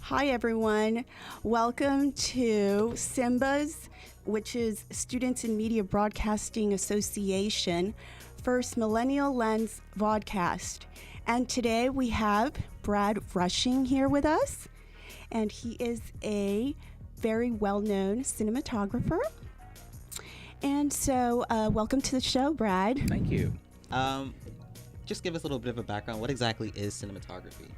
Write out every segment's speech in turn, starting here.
Hi, everyone. Welcome to SIMBA's, which is Students in Media Broadcasting Association, first Millennial Lens Vodcast. And today we have Brad Rushing here with us, and he is a very well-known cinematographer. And so welcome to the show, Brad. Thank you. Just give us a little bit of a background. What exactly is cinematography?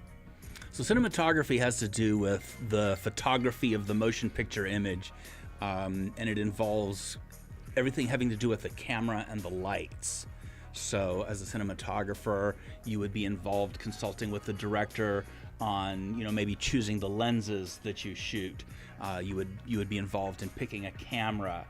So cinematography has to do with the photography of the motion picture image, and it involves everything having to do with the camera and the lights. So as a cinematographer, you would be involved consulting with the director on, maybe choosing the lenses that you shoot. You would be involved in picking a camera.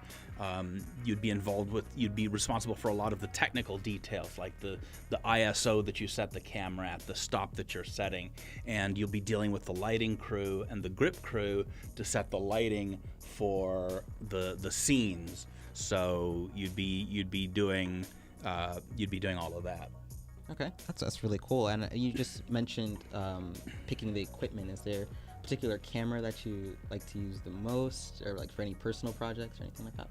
You'd be responsible for a lot of the technical details, like the ISO that you set the camera at, the stop that you're setting, and you'll be dealing with the lighting crew and the grip crew to set the lighting for the scenes. So you'd be doing all of that. Okay, that's really cool. And you just mentioned picking the equipment. Is there a particular camera that you like to use the most, or like for any personal projects or anything like that?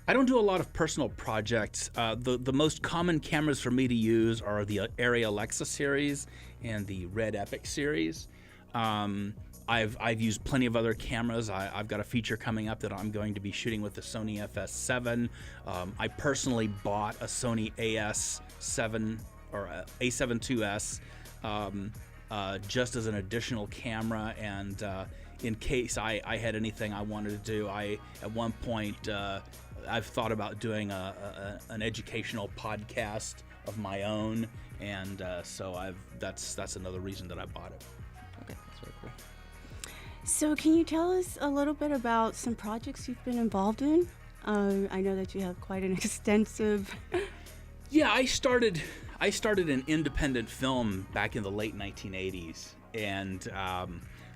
I don't do a lot of personal projects. The most common cameras for me to use are the Arri Alexa series and the Red Epic series. I've used plenty of other cameras. I've got a feature coming up that I'm going to be shooting with the Sony FS7. I personally bought a Sony AS7 or A7 IIs just as an additional camera, and in case I had anything I wanted to do. At one point I've thought about doing an educational podcast of my own, and so that's another reason that I bought it. Okay, that's very cool. So can you tell us a little bit about some projects you've been involved in? I know that you have quite an extensive... Yeah, I started an independent film back in the late 1980s, and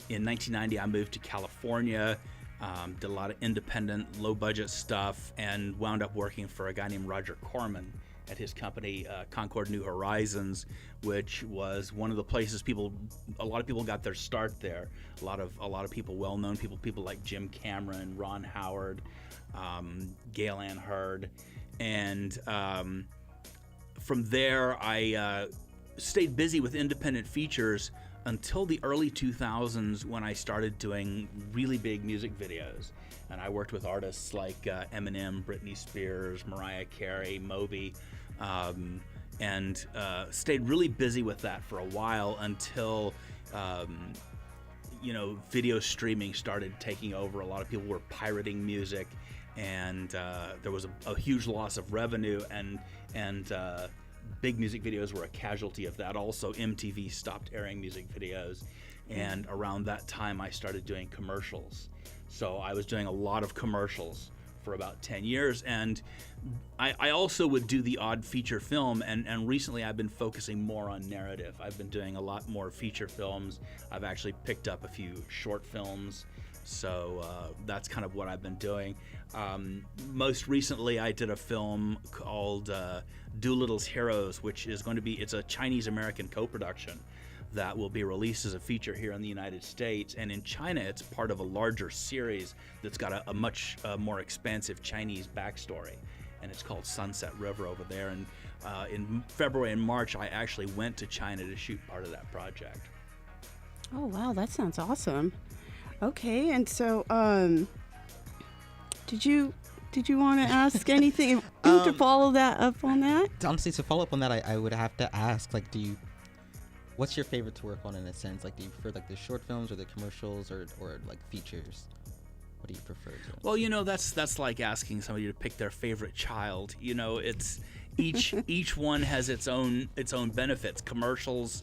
in 1990 I moved to California, did a lot of independent, low-budget stuff, and wound up working for a guy named Roger Corman at his company, Concord New Horizons, which was one of the places a lot of people got their start there. A lot of people, well-known people like Jim Cameron, Ron Howard, Gail Ann Hurd, and from there I stayed busy with independent features until the early 2000s, when I started doing really big music videos. And I worked with artists like Eminem, Britney Spears, Mariah Carey, Moby, and stayed really busy with that for a while until video streaming started taking over. A lot of people were pirating music, and there was a huge loss of revenue, and big music videos were a casualty of that. Also, MTV stopped airing music videos, and around that time I started doing commercials. So I was doing a lot of commercials for about 10 years, and I also would do the odd feature film, and recently I've been focusing more on narrative. I've been doing a lot more feature films. I've actually picked up a few short films, so that's kind of what I've been doing. Most recently I did a film called Doolittle's Heroes, which is going to be, it's a Chinese-American co-production that will be released as a feature here in the United States, and in China it's part of a larger series that's got a much more expansive Chinese backstory, and it's called Sunset River over there. And in February and March I actually went to China to shoot part of that project. Oh wow, that sounds awesome. Okay, and so did you want to ask anything to follow that up on that? Honestly, to follow up on that, I would have to ask, like, what's your favorite to work on, in a sense? Like, do you prefer like the short films or the commercials, or like features? What do you prefer to? Well, that's like asking somebody to pick their favorite child. It's each one has its own benefits. Commercials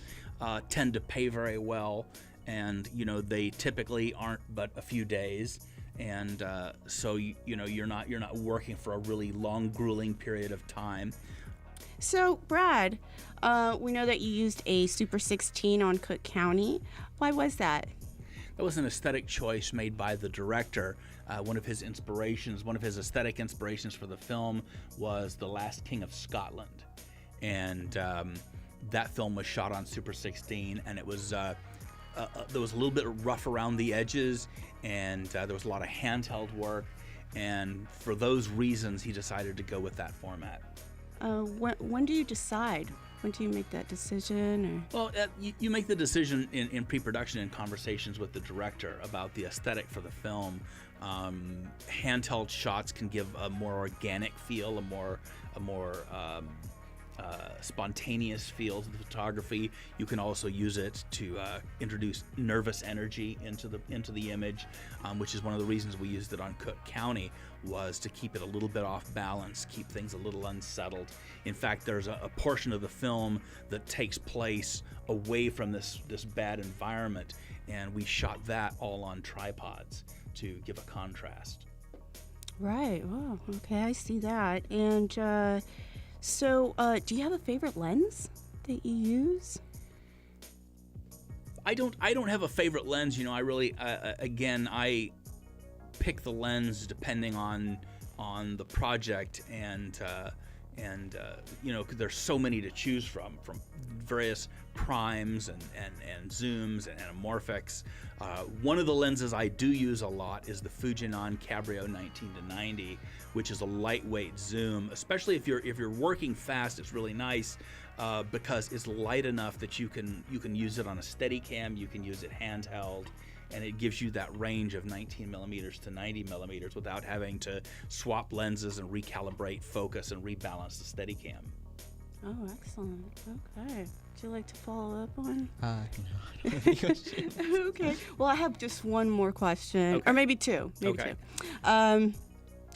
tend to pay very well, and they typically aren't but a few days, and so you're not working for a really long, grueling period of time. So Brad, we know that you used a Super 16 on Cook County. Why was that? That was an aesthetic choice made by the director. One of his aesthetic inspirations for the film was The Last King of Scotland, and that film was shot on Super 16, and it was there was a little bit rough around the edges, and there was a lot of handheld work. And for those reasons, he decided to go with that format. When do you decide? When do you make that decision? Or? Well, you make the decision in pre-production and conversations with the director about the aesthetic for the film. Handheld shots can give a more organic feel, a more spontaneous feel to the photography. You can also use it to introduce nervous energy into the image, which is one of the reasons we used it on Cook County, was to keep it a little bit off balance, keep things a little unsettled. In fact, there's a portion of the film that takes place away from this bad environment, and we shot that all on tripods to give a contrast. Right. Oh, okay. I see that. And so, do you have a favorite lens that you use? I don't have a favorite lens. I really, I pick the lens depending on the project, and there's so many to choose from various primes and zooms and anamorphics. One of the lenses I do use a lot is the Fujinon Cabrio 19-90, which is a lightweight zoom. Especially if you're working fast, it's really nice because it's light enough that you can use it on a Steadicam, you can use it handheld, and it gives you that range of 19 millimeters to 90 millimeters without having to swap lenses and recalibrate focus and rebalance the Steadicam. Oh, excellent. Okay. Would you like to follow up on? No, I don't have any questions. Okay. Well, I have just one more question, Okay. or maybe two. Okay.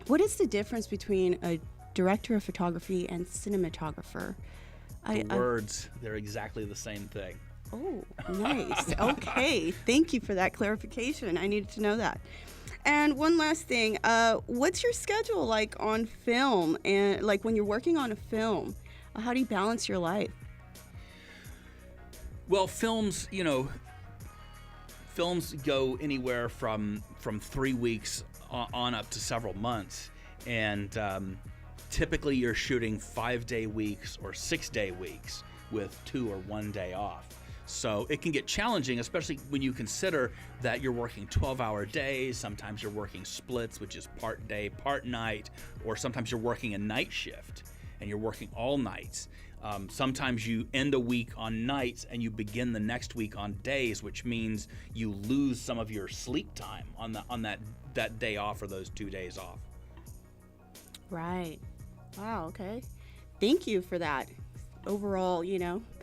What is the difference between a director of photography and cinematographer? The words, they're exactly the same thing. Oh, nice. Okay. Thank you for that clarification. I needed to know that. And one last thing. What's your schedule like on film? And like when you're working on a film, how do you balance your life? Well, films go anywhere from 3 weeks on up to several months. And typically you're shooting 5-day weeks or 6-day weeks with 2 or 1 day off. So it can get challenging, especially when you consider that you're working 12-hour days. Sometimes you're working splits, which is part day, part night, or sometimes you're working a night shift and you're working all nights. Sometimes you end a week on nights and you begin the next week on days, which means you lose some of your sleep time on that day off or those 2 days off. Right. Wow. Okay. Thank you for that. Overall,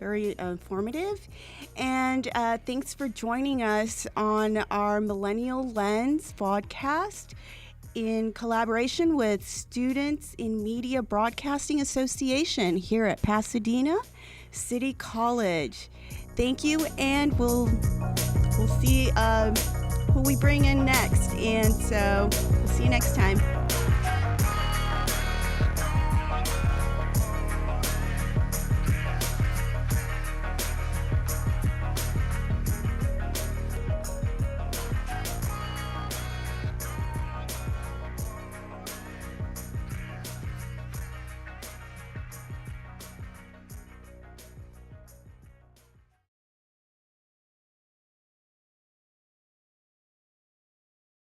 very informative. And thanks for joining us on our Millennial Lens podcast in collaboration with Students in Media Broadcasting Association here at Pasadena City College. Thank you, and we'll see who we bring in next. And so we'll see you next time.